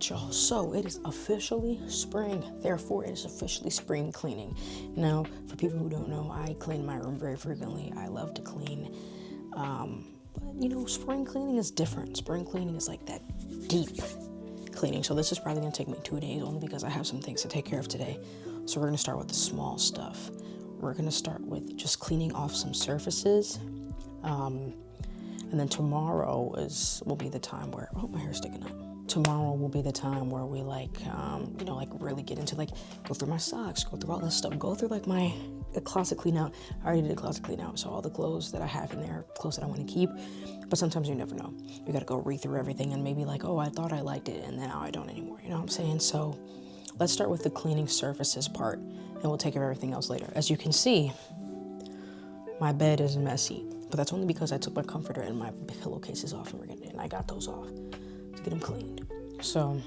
right, y'all, so it is officially spring, therefore it is officially spring cleaning. Now, for people who don't know, I clean my room very frequently. I love to clean, but you know, spring cleaning is different. Spring cleaning is like that deep cleaning. So this is probably gonna take me 2 days only because I have some things to take care of today. So we're gonna start with the small stuff. We're gonna start with just cleaning off some surfaces. And then tomorrow will be the time where, oh, my hair's sticking up. Tomorrow will be the time where we really get into go through my socks, go through all this stuff, go through my closet clean out. I already did a closet clean out, so all the clothes that I have in there, clothes that I want to keep. But sometimes you never know. You gotta go read through everything and maybe oh, I thought I liked it and now I don't anymore. You know what I'm saying? So let's start with the cleaning surfaces part and we'll take care of everything else later. As you can see, my bed is messy, but that's only because I took my comforter and my pillowcases off and I got those off to get them cleaned. So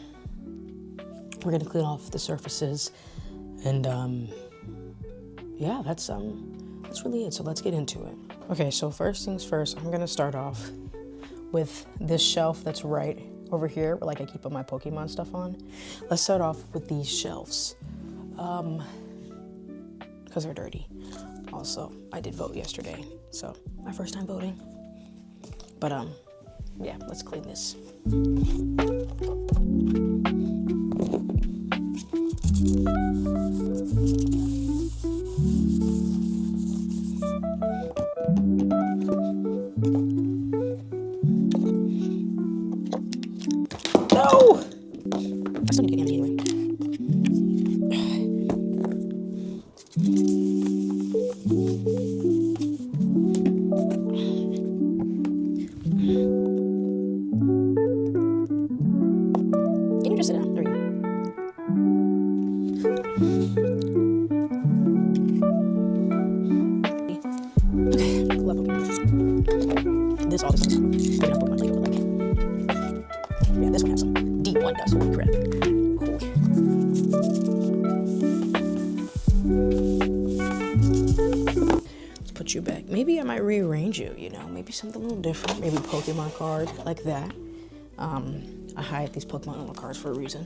we're gonna clean off the surfaces and yeah, that's really it. So let's get into it. Okay, so first things first, I'm gonna start off with this shelf that's right over here, where I keep all my Pokemon stuff on. Let's start off with these shelves, because they're dirty. Also, I did vote yesterday, so my first time voting. But yeah, let's clean this. No! I still need to get Andy anyway. Can you just sit down? There you go. Okay, love Pokemon. This all this is picking up Pokemon yeah, this one has some D1 dust. Holy crap. Cool. Let's put you back. Maybe I might rearrange you, you know, maybe something a little different. Maybe Pokemon card like that. I hide these Pokemon on the cards for a reason.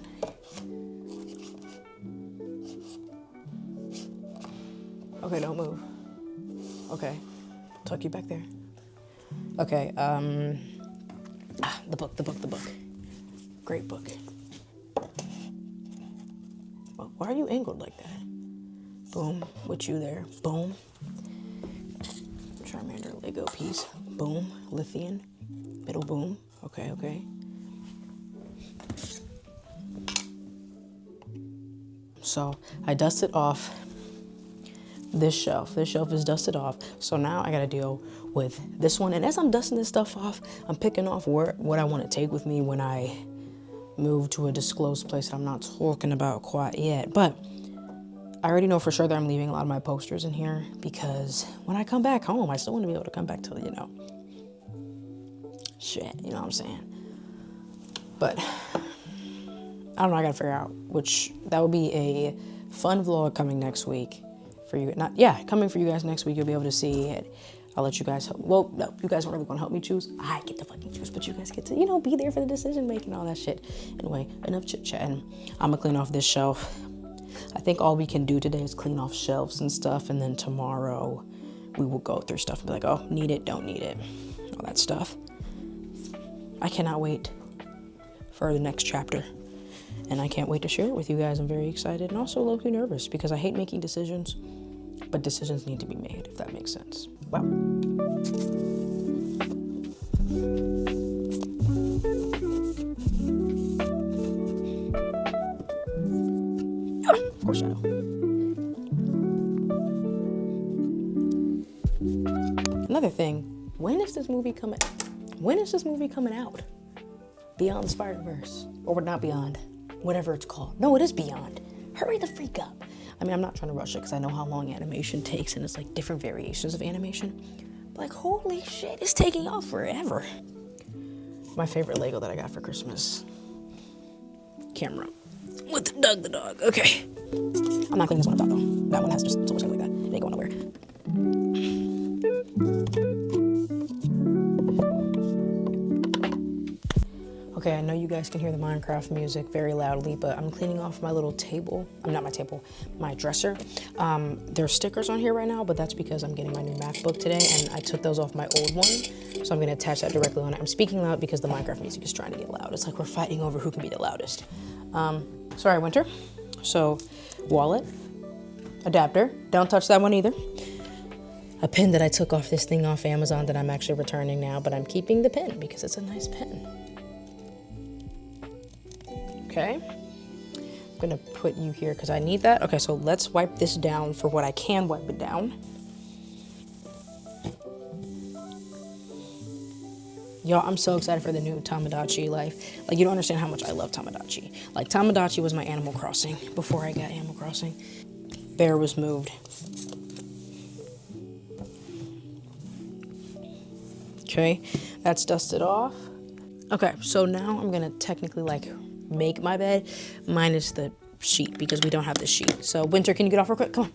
Okay, don't move. Okay, tuck you back there. Okay, the book. Great book. Well, why are you angled like that? Boom, with you there, boom. Charmander Lego piece, boom. Lithium, middle boom, okay. So I dusted off this shelf. This shelf is dusted off. So now I gotta deal with this one. And as I'm dusting this stuff off, I'm picking off what I want to take with me when I move to a disclosed place that I'm not talking about quite yet. But I already know for sure that I'm leaving a lot of my posters in here because when I come back home, I still want to be able to come back to, you know, shit, you know what I'm saying? But I don't know, I gotta figure out that will be a fun vlog coming next week for you. Coming for you guys next week. You'll be able to see it. I'll let you guys help. Well, no, you guys aren't really gonna help me choose. I get to fucking choose, but you guys get to, you know, be there for the decision making, all that shit. Anyway, enough chit chatting. I'm gonna clean off this shelf. I think all we can do today is clean off shelves and stuff, and then tomorrow we will go through stuff and be like, oh, need it, don't need it, all that stuff. I cannot wait for the next chapter. And I can't wait to share it with you guys. I'm very excited and also low-key nervous because I hate making decisions, but decisions need to be made, if that makes sense. Wow. Of course, shadow. Another thing, when is this movie coming out? Beyond the Spider-Verse, or not Beyond, whatever it's called. No, it is Beyond. Hurry the freak up. I mean, I'm not trying to rush it because I know how long animation takes and it's different variations of animation. But holy shit, it's taking off forever. My favorite Lego that I got for Christmas. Camera. With Doug the dog. Okay. I'm not cleaning this one up though. That one has just so much like that. It ain't going nowhere. Okay, Okay, I know you guys can hear the Minecraft music very loudly, but I'm cleaning off my little table. Not my table, my dresser. There's stickers on here right now, but that's because I'm getting my new MacBook today, and I took those off my old one, so I'm gonna attach that directly on it. I'm speaking loud because the Minecraft music is trying to get loud. It's like we're fighting over who can be the loudest. Sorry, Winter. So, wallet, adapter, don't touch that one either. A pin that I took off this thing off Amazon that I'm actually returning now, but I'm keeping the pin because it's a nice pin. Okay, I'm gonna put you here because I need that. Okay, so let's wipe this down for what I can wipe it down. Y'all, I'm so excited for the new Tamagotchi life. Like, you don't understand how much I love Tamagotchi. Like, Tamagotchi was my Animal Crossing before I got Animal Crossing. Bear was moved. Okay, that's dusted off. Okay, so now I'm gonna technically like make my bed minus the sheet because we don't have the sheet. So Winter, can you get off real quick? Come on,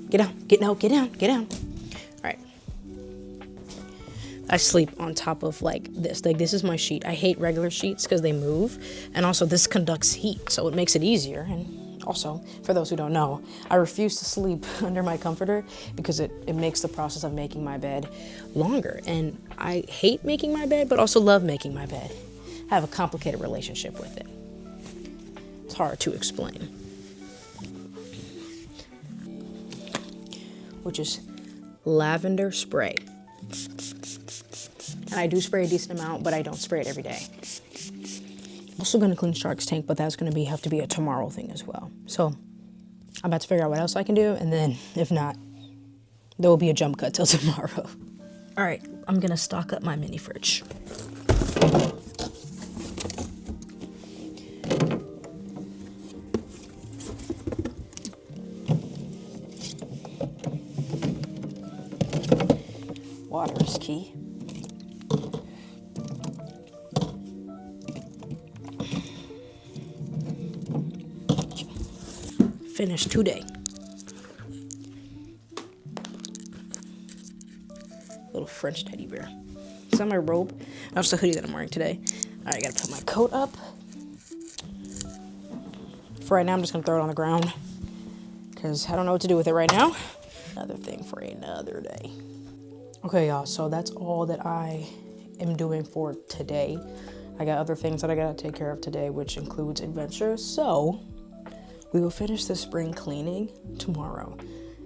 get down, get down. All right. I sleep on top of like this. Like, this is my sheet. I hate regular sheets because they move, and also this conducts heat, so it makes it easier. And also, for those who don't know, I refuse to sleep under my comforter because it makes the process of making my bed longer. And I hate making my bed, but also love making my bed. I have a complicated relationship with it. It's hard to explain. Which is lavender spray. And I do spray a decent amount, but I don't spray it every day. I'm also gonna clean Shark's tank, but that's gonna have to be a tomorrow thing as well. So I'm about to figure out what else I can do, and then if not, there will be a jump cut till tomorrow. All right, I'm gonna stock up my mini fridge. Water is key. Finished today. Little French teddy bear. Is that my robe? That's the hoodie that I'm wearing today. All right, I gotta put my coat up. For right now, I'm just gonna throw it on the ground because I don't know what to do with it right now. Another thing for another day. Okay, y'all, so that's all that I am doing for today. I got other things that I gotta take care of today, which includes adventures. So we will finish the spring cleaning tomorrow.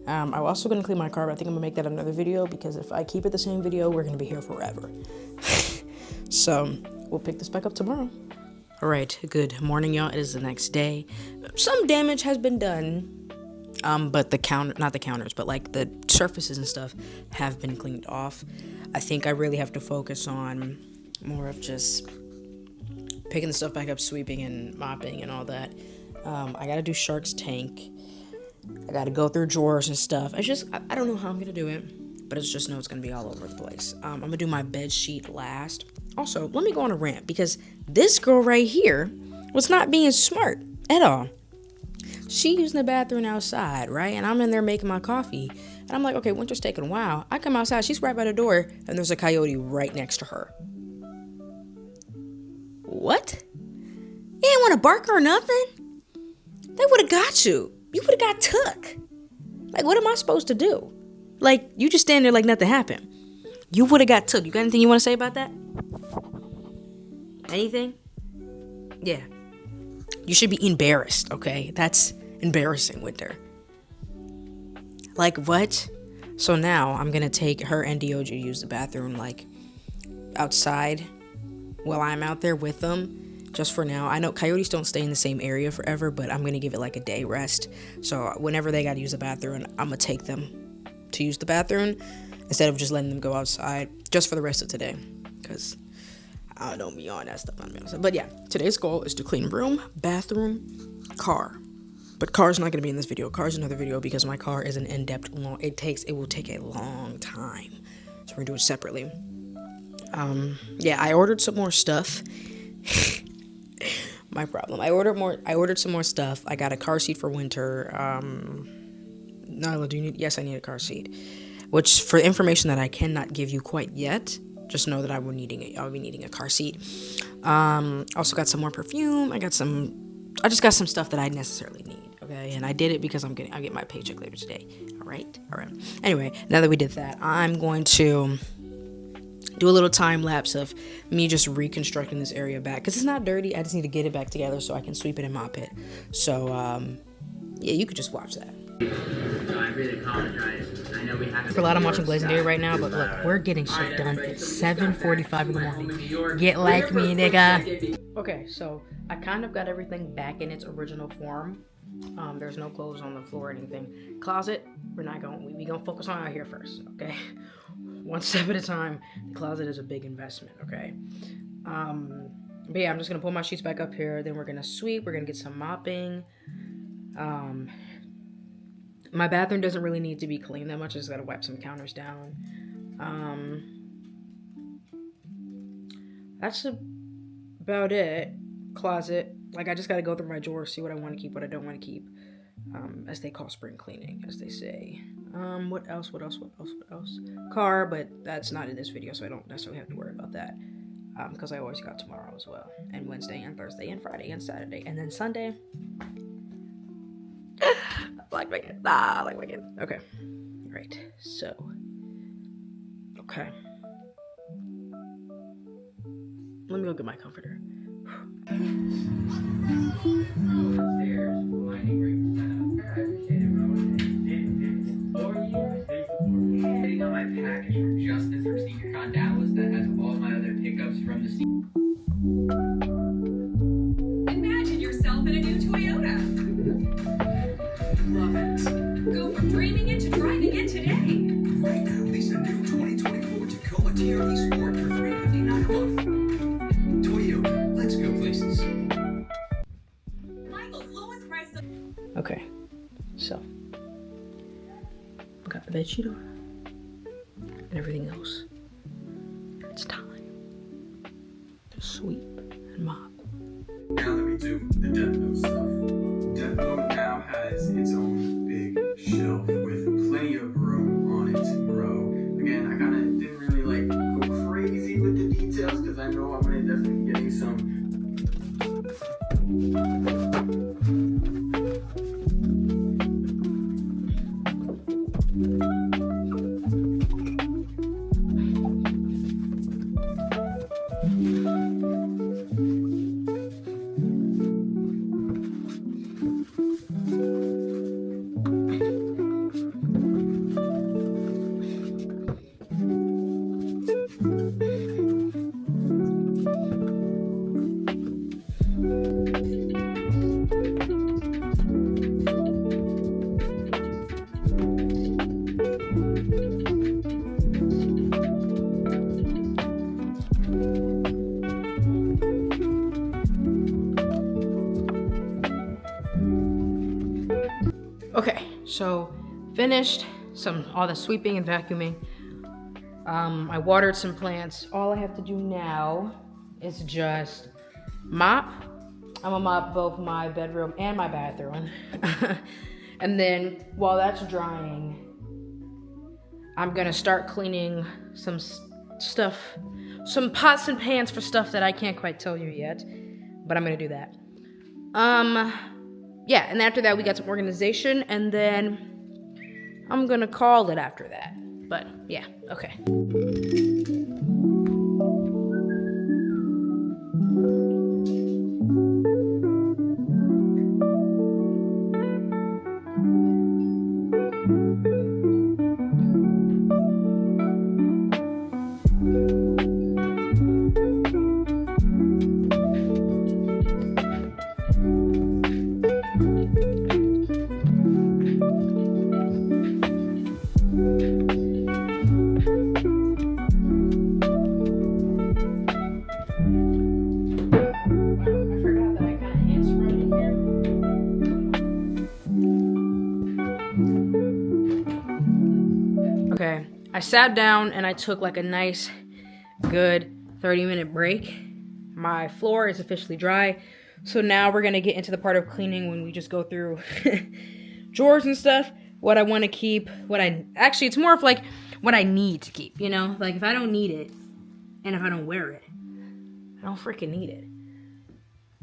I'm also gonna clean my car, but I think I'm gonna make that another video because if I keep it the same video, we're gonna be here forever. So we'll pick this back up tomorrow. All right, good morning, y'all. It is the next day. Some damage has been done, but not the counters, but like the surfaces and stuff have been cleaned off. I think I really have to focus on more of just picking the stuff back up, sweeping and mopping and all that. I gotta do Shark's tank. I gotta go through drawers and stuff. I don't know how I'm gonna do it, but it's just know it's gonna be all over the place. I'm gonna do my bed sheet last. Also, let me go on a rant because this girl right here was not being smart at all. She using the bathroom outside, right? And I'm in there making my coffee. And I'm like, okay, Winter's taking a while. I come outside, she's right by the door, and there's a coyote right next to her. What? You didn't want to bark or nothing? They would have got you. You would have got took. Like, what am I supposed to do? Like, you just stand there like nothing happened. You would have got took. You got anything you want to say about that? Anything? Yeah. You should be embarrassed, okay? That's embarrassing, Winter. Like, what? So now I'm going to take her and Doj to use the bathroom, like, outside while I'm out there with them. Just for now. I know coyotes don't stay in the same area forever, but I'm going to give it like a day rest. So whenever they got to use the bathroom, I'm going to take them to use the bathroom instead of just letting them go outside just for the rest of today. Because I don't be on that stuff. But yeah, today's goal is to clean room, bathroom, car. But car's not going to be in this video. Car's another video because my car is an in-depth long. It will take a long time. So we're going to do it separately. Yeah, I ordered some more stuff. My problem. I ordered some more stuff. I got a car seat for Winter. Nyla, do you need? Yes, I need a car seat. Which, for information that I cannot give you quite yet, just know that I'll be needing a car seat. Also got some more perfume. I just got some stuff that I necessarily need. Okay, and I did it because I'll get my paycheck later today. All right. Anyway, now that we did that, I'm going to do a little time lapse of me just reconstructing this area back because it's not dirty. I just need to get it back together so I can sweep it and mop it. So yeah, you could just watch that. I really apologize. I know we have A lot I'm watching Blazing Day right now, but look, we're getting shit done at 7:45 in the morning. Get like me, nigga. Okay, so I kind of got everything back in its original form. There's no clothes on the floor or anything. Closet, we gonna focus on out here first, okay? One step at a time. The closet is a big investment, okay? But yeah, I'm just gonna pull my sheets back up here. Then we're gonna sweep. We're gonna get some mopping. My bathroom doesn't really need to be cleaned that much. I just gotta wipe some counters down. That's about it. Closet. Like, I just gotta go through my drawers, see what I want to keep, what I don't want to keep. As they call spring cleaning, as they say. What else? Car, but that's not in this video, so I don't necessarily have to worry about that. Because I always got tomorrow as well. And Wednesday, and Thursday, and Friday, and Saturday. And then Sunday. Like bacon. Okay. Right. So. Okay. Let me go get my comforter. Getting on my package from Justice for SneakerCon Dallas that has all my other pickups from the Imagine yourself in a new Toyota. Love it. Go from dreaming it to driving it today. Right now, lease a new 2024 Tacoma TRD Sport for $359 a month. Toyota, let's go places. Michael's lowest price. Okay. So. Got the bed sheet on. And everything else. It's time to sweep and mop. Now that we do the Death Note stuff. Death Note now has its own big shelf with plenty of room on it to grow. Again, I kind of didn't really go crazy with the details because I know I'm gonna definitely be getting some. Okay, so finished all the sweeping and vacuuming. I watered some plants. All I have to do now is just mop. I'm gonna mop both my bedroom and my bathroom. And then while that's drying, I'm gonna start cleaning some stuff, some pots and pans for stuff that I can't quite tell you yet, but I'm gonna do that. Yeah, and after that we got some organization, and then I'm gonna call it after that. But yeah, okay. Okay, I sat down and I took like a nice, good 30-minute break. My floor is officially dry. So now we're gonna get into the part of cleaning when we just go through drawers and stuff. What I want to keep, it's more of like what I need to keep, you know? Like if I don't need it and if I don't wear it, I don't freaking need it.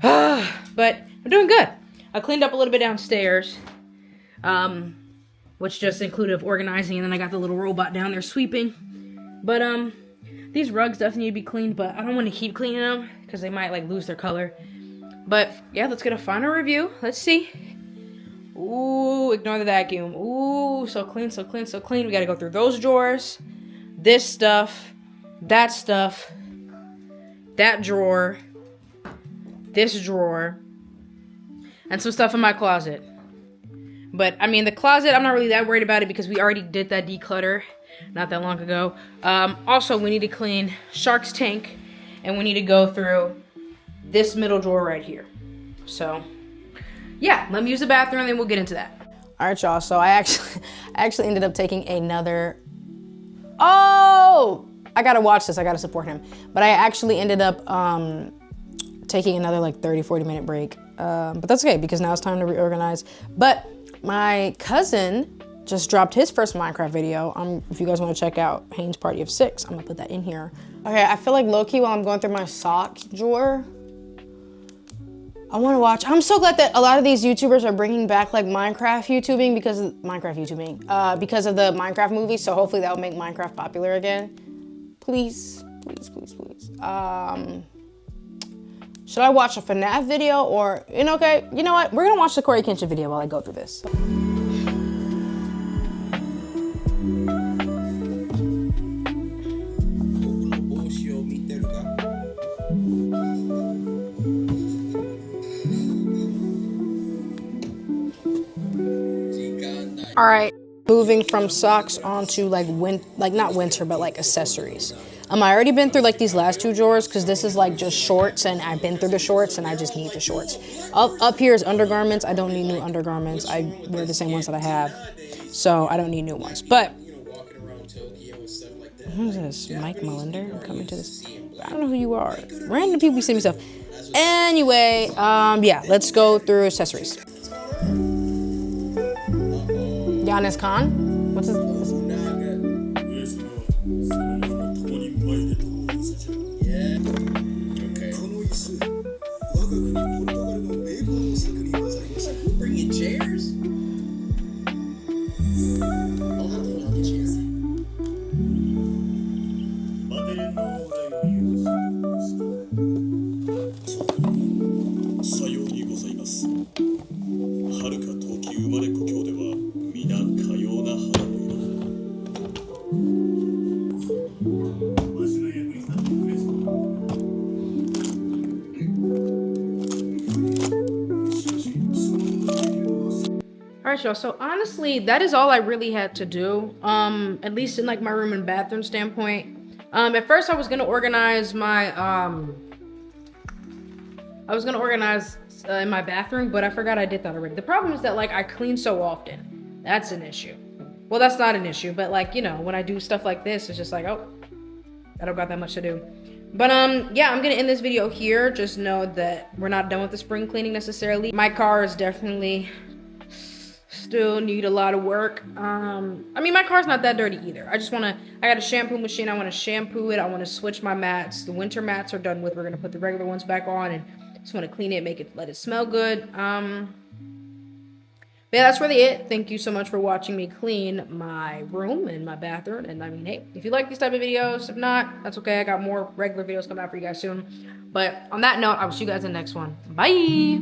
But I'm doing good. I cleaned up a little bit downstairs, which just included organizing, and then I got the little robot down there sweeping. But these rugs definitely need to be cleaned, but I don't want to keep cleaning them because they might like lose their color. But yeah, let's get a final review. Let's see. Ooh, ignore the vacuum. Ooh, so clean, so clean, so clean. We got to go through those drawers, this stuff, that drawer, this drawer, and some stuff in my closet. But I mean, the closet, I'm not really that worried about it because we already did that declutter not that long ago. Also, we need to clean Shark's tank, and we need to go through this middle drawer right here. So yeah, let me use the bathroom and then we'll get into that. All right, y'all. So I actually ended up taking another. Oh, I gotta watch this. I gotta support him. But I actually ended up taking another like 30-40 minute break. But that's okay because now it's time to reorganize. But my cousin just dropped his first Minecraft video. If you guys want to check out Haynes Party of 6, I'm gonna put that in here. Okay, I feel like low-key while I'm going through my sock drawer, I want to watch. I'm so glad that a lot of these YouTubers are bringing back like Minecraft YouTubing because of the Minecraft movie. So hopefully that will make Minecraft popular again. Please, please, please, please. Should I watch a FNAF video or, okay, you know what? We're gonna watch the coryxkenshin video while I go through this. All right, moving from socks onto like not winter, but like accessories. I already been through like these last two drawers because this is like just shorts, and I've been through the shorts and I just need the shorts. Up here is undergarments. I don't need new undergarments. I wear the same ones that I have, so I don't need new ones. But who's this? Mike Melinder? I'm coming to this. I don't know who you are. Random people send me stuff. Anyway, yeah, let's go through accessories. Giannis Khan? What's his? Bringing chairs? I'll have to hold the chairs. Alright, y'all, so honestly, that is all I really had to do, at least in like my room and bathroom standpoint. At first I was gonna organize my, in my bathroom, but I forgot I did that already. The problem is that like I clean so often. That's an issue. Well, that's not an issue, but like, when I do stuff like this, it's just like, oh, I don't got that much to do. But yeah, I'm gonna end this video here. Just know that we're not done with the spring cleaning necessarily. My car is definitely still need a lot of work. I mean, my car's not that dirty either. I got a shampoo machine. I want to shampoo it. I want to switch my mats. The winter mats are done with. We're gonna put the regular ones back on and just want to clean it, let it smell good. But yeah, that's really it. Thank you so much for watching me clean my room and my bathroom. And I mean, hey, if you like these type of videos, if not, that's okay. I got more regular videos coming out for you guys soon. But on that note, I will see you guys in the next one. Bye.